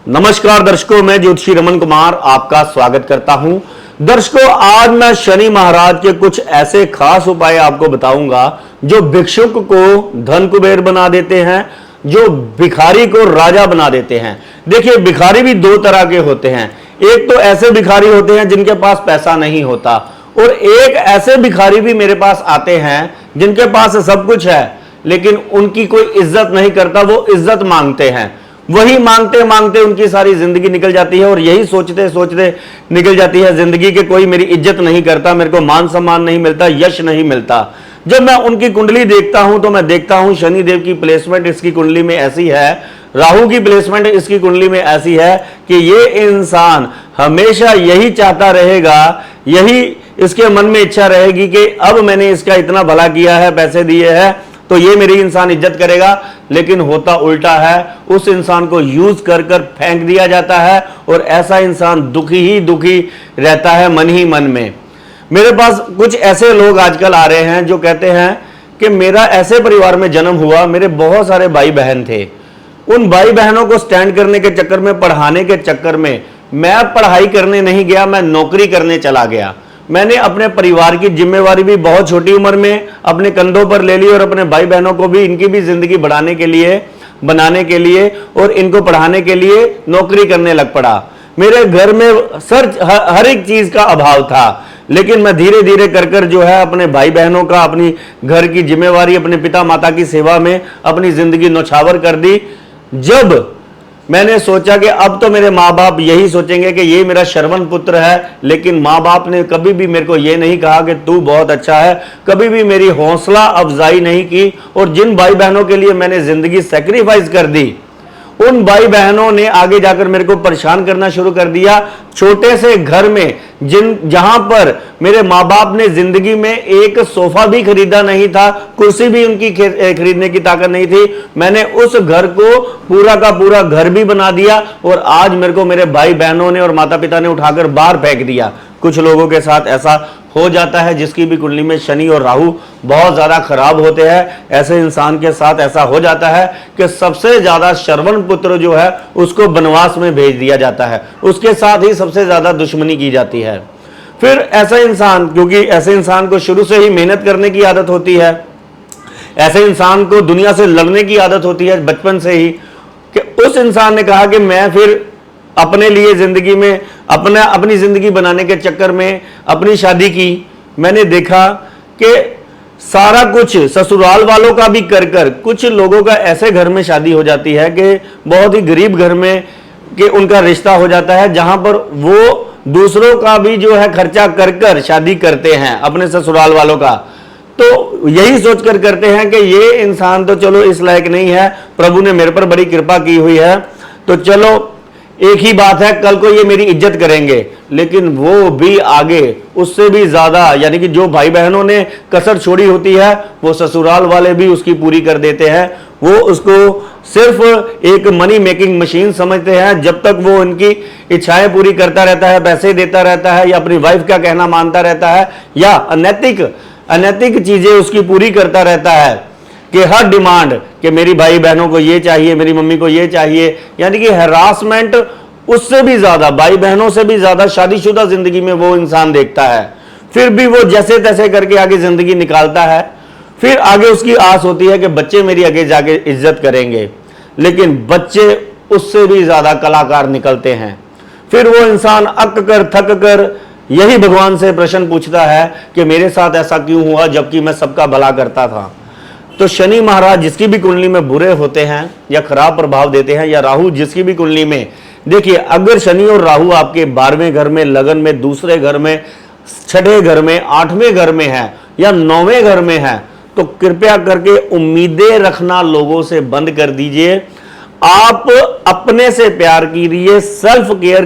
नमस्कार दर्शकों, मैं ज्योतिषी रमन कुमार आपका स्वागत करता हूं। दर्शकों, आज मैं शनि महाराज के कुछ ऐसे खास उपाय आपको बताऊंगा जो भिक्षुक को धन कुबेर बना देते हैं, जो भिखारी को राजा बना देते हैं। देखिए, भिखारी भी दो तरह के होते हैं। एक तो ऐसे भिखारी होते हैं जिनके पास पैसा नहीं होता, और एक ऐसे भिखारी भी मेरे पास आते हैं जिनके पास सब कुछ है लेकिन उनकी कोई इज्जत नहीं करता, वो इज्जत मांगते हैं। वही मांगते मांगते उनकी सारी जिंदगी निकल जाती है और यही सोचते सोचते निकल जाती है जिंदगी के कोई मेरी इज्जत नहीं करता, मेरे को मान सम्मान नहीं मिलता, यश नहीं मिलता। जब मैं उनकी कुंडली देखता हूं तो मैं देखता हूं शनि देव की प्लेसमेंट इसकी कुंडली में ऐसी है, राहु की प्लेसमेंट इसकी कुंडली में ऐसी है कि ये इंसान हमेशा यही चाहता रहेगा, यही इसके मन में इच्छा रहेगी कि अब मैंने इसका इतना भला किया है, पैसे दिए हैं तो ये मेरी इंसान इज्जत करेगा। लेकिन होता उल्टा है, उस इंसान को यूज कर कर फेंक दिया जाता है और ऐसा इंसान दुखी ही दुखी रहता है मन ही मन में। मेरे पास कुछ ऐसे लोग आजकल आ रहे हैं जो कहते हैं कि मेरा ऐसे परिवार में जन्म हुआ, मेरे बहुत सारे भाई बहन थे, उन भाई बहनों को स्टैंड करने के चक्कर में, पढ़ाने के चक्कर में मैं पढ़ाई करने नहीं गया, मैं नौकरी करने चला गया। मैंने अपने परिवार की जिम्मेवारी भी बहुत छोटी उम्र में अपने कंधों पर ले ली और अपने भाई बहनों को भी, इनकी भी जिंदगी बनाने के लिए और इनको पढ़ाने के लिए नौकरी करने लग पड़ा। मेरे घर में हर एक चीज का अभाव था, लेकिन मैं धीरे धीरे कर कर जो है अपने भाई बहनों का, अपनी घर की जिम्मेवारी, अपने पिता माता की सेवा में अपनी जिंदगी नौछावर कर दी। जब मैंने सोचा कि अब तो मेरे माँ बाप यही सोचेंगे कि ये मेरा श्रवण पुत्र है, लेकिन माँ बाप ने कभी भी मेरे को ये नहीं कहा कि तू बहुत अच्छा है, कभी भी मेरी हौसला अफजाई नहीं की। और जिन भाई बहनों के लिए मैंने जिंदगी सेक्रीफाइस कर दी, उन भाई बहनों ने आगे जाकर मेरे को परेशान करना शुरू कर दिया। छोटे से घर में जहां पर मेरे माँ बाप ने जिंदगी में एक सोफा भी खरीदा नहीं था, कुर्सी भी उनकी खरीदने की ताकत नहीं थी, मैंने उस घर को पूरा का पूरा घर भी बना दिया और आज मेरे को मेरे भाई बहनों ने और माता पिता ने उठाकर बाहर फेंक दिया। कुछ लोगों के साथ ऐसा हो जाता है जिसकी भी कुंडली में शनि और राहु बहुत ज्यादा खराब होते हैं। ऐसे इंसान के साथ ऐसा हो जाता है कि सबसे ज्यादा श्रवण पुत्र जो है उसको वनवास में भेज दिया जाता है, उसके साथ ही सबसे ज्यादा दुश्मनी की जाती है। फिर ऐसा इंसान, क्योंकि ऐसे इंसान को शुरू से ही मेहनत करने की आदत होती है, ऐसे इंसान को दुनिया से लड़ने की आदत होती है बचपन से ही, कि उस इंसान ने कहा कि मैं फिर अपने लिए जिंदगी में अपनी जिंदगी बनाने के चक्कर में अपनी शादी की। मैंने देखा कि सारा कुछ ससुराल वालों का भी कर कर कुछ लोगों का ऐसे घर में शादी हो जाती है कि बहुत ही गरीब घर में कि उनका रिश्ता हो जाता है, जहां पर वो दूसरों का भी जो है खर्चा कर कर शादी करते हैं अपने ससुराल वालों का। तो यही सोचकर करते हैं कि ये इंसान तो चलो इस लायक नहीं है, प्रभु ने मेरे पर बड़ी कृपा की हुई है, तो चलो एक ही बात है, कल को ये मेरी इज्जत करेंगे। लेकिन वो भी आगे उससे भी ज्यादा, यानी कि जो भाई बहनों ने कसर छोड़ी होती है वो ससुराल वाले भी उसकी पूरी कर देते हैं। वो उसको सिर्फ एक मनी मेकिंग मशीन समझते हैं। जब तक वो उनकी इच्छाएं पूरी करता रहता है, पैसे देता रहता है, या अपनी वाइफ का कहना मानता रहता है, या अनैतिक चीजें उसकी पूरी करता रहता है कि हर डिमांड कि मेरी भाई बहनों को ये चाहिए, मेरी मम्मी को ये चाहिए, यानी कि हरासमेंट उससे भी ज्यादा, भाई बहनों से भी ज्यादा शादीशुदा जिंदगी में वो इंसान देखता है। फिर भी वो जैसे तैसे करके आगे जिंदगी निकालता है। फिर आगे उसकी आस होती है कि बच्चे मेरी आगे जाके इज्जत करेंगे, लेकिन बच्चे उससे भी ज्यादा कलाकार निकलते हैं। फिर वो इंसान अक कर थक कर यही भगवान से प्रश्न पूछता है कि मेरे साथ ऐसा क्यों हुआ जबकि मैं सबका भला करता था। तो शनि महाराज जिसकी भी कुंडली में बुरे होते हैं या खराब प्रभाव देते हैं, या राहु जिसकी भी कुंडली में, देखिए अगर शनि और राहु आपके 12वें घर में, लगन में, दूसरे घर में, छठे घर में, 8वें घर में है या 9वें घर में है, तो कृपया करके उम्मीदें रखना लोगों से बंद कर दीजिए। आप अपने से प्यार कीजिए, सेल्फ केयर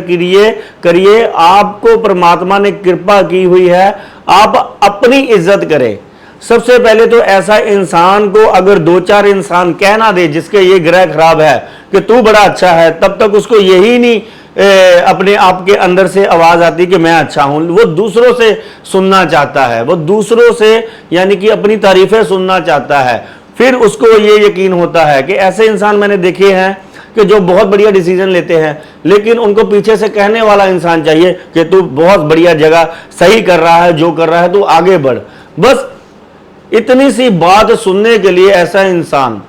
करिए। आपको परमात्मा ने कृपा की हुई है, आप अपनी इज्जत करें। सबसे पहले तो ऐसा इंसान को अगर 2-4 इंसान कहना दे जिसके ये ग्रह खराब है कि तू बड़ा अच्छा है, तब तक उसको यही नहीं अपने आप के अंदर से आवाज आती कि मैं अच्छा हूं। वो दूसरों से सुनना चाहता है, वो दूसरों से यानी कि अपनी तारीफें सुनना चाहता है। फिर उसको ये यकीन होता है कि ऐसे इंसान मैंने देखे हैं कि जो बहुत बढ़िया डिसीजन लेते हैं, लेकिन उनको पीछे से कहने वाला इंसान चाहिए कि तू बहुत बढ़िया जगह सही कर रहा है, जो कर रहा है तू आगे बढ़। बस इतनी सी बात सुनने के लिए ऐसा इंसान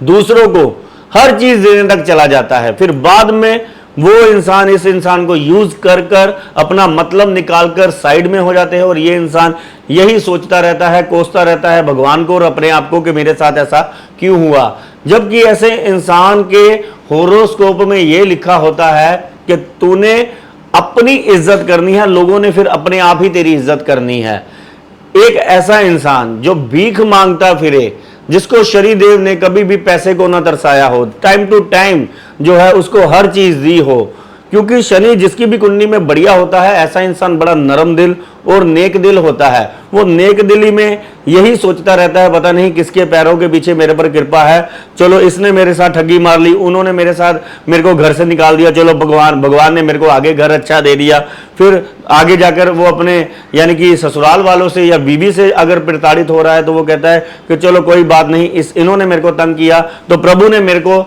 दूसरों को हर चीज देने तक चला जाता है, फिर बाद में वो इंसान इस इंसान को यूज कर कर अपना मतलब निकाल कर साइड में हो जाते हैं। और ये इंसान यही सोचता रहता है, कोसता रहता है भगवान को और अपने आप को कि मेरे साथ ऐसा क्यों हुआ, जबकि ऐसे इंसान के होरोस्कोप में ये लिखा होता है कि तूने अपनी इज्जत करनी है, लोगों ने फिर अपने आप ही तेरी इज्जत करनी है। एक ऐसा इंसान जो भीख मांगता फिरे, जिसको शनिदेव ने कभी भी पैसे को ना तरसाया हो, टाइम टू टाइम जो है उसको हर चीज दी हो, क्योंकि शनि जिसकी भी कुंडली में बढ़िया होता है ऐसा इंसान बड़ा नरम दिल और नेक दिल होता है। वो नेक दिली में यही सोचता रहता है पता नहीं किसके पैरों के पीछे मेरे पर कृपा है, चलो इसने मेरे साथ ठगी मार ली, उन्होंने मेरे को घर से निकाल दिया, चलो भगवान ने मेरे को आगे घर अच्छा दे दिया। फिर आगे जाकर वो अपने यानी कि ससुराल वालों से या बीवी से अगर प्रताड़ित हो रहा है तो वो कहता है कि चलो कोई बात नहीं, इन्होंने मेरे को तंग किया तो प्रभु ने मेरे को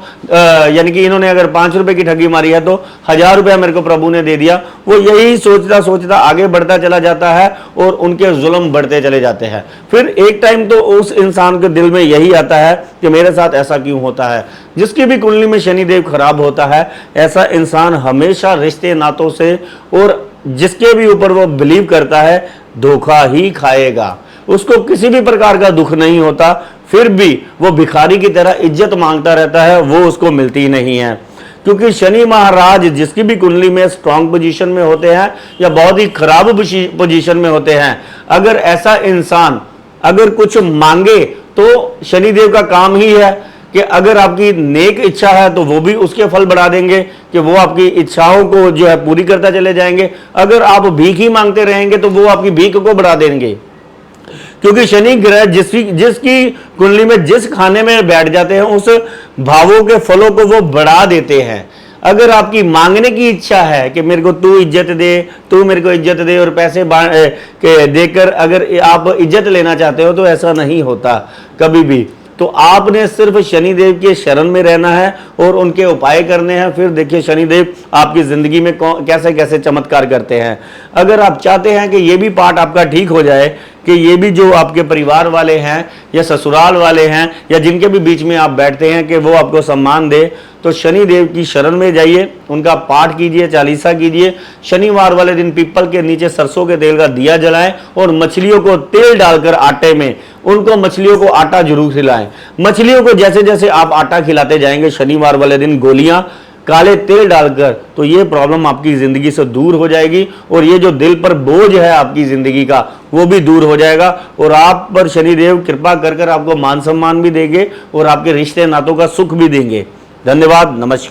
यानी कि इन्होंने अगर 5 रुपए की ठगी मारी है तो 1000 रुपया मेरे को प्रभु ने दे दिया। वो यही सोचता सोचता आगे बढ़ता चला जाता है और उनके जुल्म बढ़ते चले जाते हैं। फिर एक टाइम तो उस इंसान के दिल में यही आता है कि मेरे साथ ऐसा क्यों होता है। जिसकी भी कुंडली में शनिदेव खराब होता है ऐसा इंसान हमेशा रिश्ते नातों से और जिसके भी ऊपर वो बिलीव करता है धोखा ही खाएगा। उसको किसी भी प्रकार का दुख नहीं होता, फिर भी वो भिखारी की तरह इज्जत मांगता रहता है, वो उसको मिलती नहीं है। क्योंकि शनि महाराज जिसकी भी कुंडली में स्ट्रांग पोजीशन में होते हैं या बहुत ही खराब पोजीशन में होते हैं, अगर ऐसा इंसान अगर कुछ मांगे तो शनिदेव का काम ही है कि अगर आपकी नेक इच्छा है तो वो भी उसके फल बढ़ा देंगे कि वो आपकी इच्छाओं को जो है पूरी करता चले जाएंगे। अगर आप भीख ही मांगते रहेंगे तो वो आपकी भीख को बढ़ा देंगे, क्योंकि शनि ग्रह जिसकी कुंडली में जिस खाने में बैठ जाते हैं उस भावों के फलों को वो बढ़ा देते हैं। अगर आपकी मांगने की इच्छा है कि मेरे को तू इज्जत दे, तू मेरे को इज्जत दे और पैसे देकर अगर आप इज्जत लेना चाहते हो तो ऐसा नहीं होता कभी भी। तो आपने सिर्फ शनिदेव के शरण में रहना है और उनके उपाय करने हैं। फिर देखिए शनिदेव आपकी जिंदगी में कैसे कैसे चमत्कार करते हैं। अगर आप चाहते हैं कि ये भी पार्ट आपका ठीक हो जाए, कि ये भी जो आपके परिवार वाले हैं या ससुराल वाले हैं या जिनके भी बीच में आप बैठते हैं कि वो आपको सम्मान दे, तो शनिदेव की शरण में जाइए, उनका पाठ कीजिए, चालीसा कीजिए। शनिवार वाले दिन पीपल के नीचे सरसों के तेल का दिया जलाएं और मछलियों को तेल डालकर आटे में उनको मछलियों को आटा जरूर खिलाएं। मछलियों को जैसे जैसे आप आटा खिलाते जाएंगे शनिवार वाले दिन गोलियां काले तेल डालकर, तो ये प्रॉब्लम आपकी जिंदगी से दूर हो जाएगी और ये जो दिल पर बोझ है आपकी जिंदगी का वो भी दूर हो जाएगा और आप पर शनिदेव कृपा कर आपको मान सम्मान भी देंगे और आपके रिश्ते नातों का सुख भी देंगे। धन्यवाद, नमस्कार।